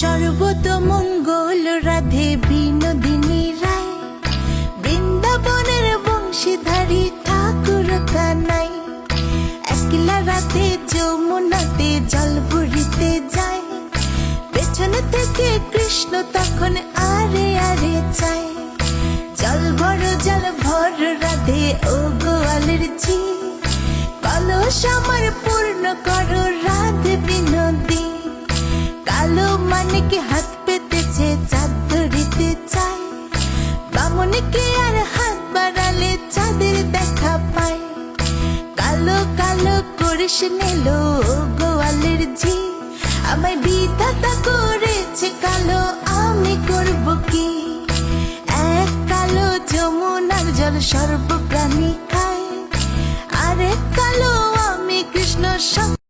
সর্বতমঙ্গল রাধে বিনোদিনী রায়, বৃন্দাবনের বংশীধারী ঠাকুর কানাই। একলা রাতে যমুনাতে জল ভরিতে যায়, পেছনে থেকে কৃষ্ণ তখন আরে আরে চায়। জল ভর রাধে ও গোয়ালের ঝি, কলস আমার পূর্ণ করো রাধে বিনোদী। কালো মানিকে হাত পেতেছে চাঁদ ধরিতে চায়, বামুনকে আর হাত বাড়ালে চাঁদের দেখা পায়। কালো কালো করিস নিলো গোয়ালের ঝি, আমায় বিধাতা করেছে কালো, আমি করব কি? এক কালো যমুনার জল সর্বপ্রাণী খায়, আরেক কালো আমি কৃষ্ণ।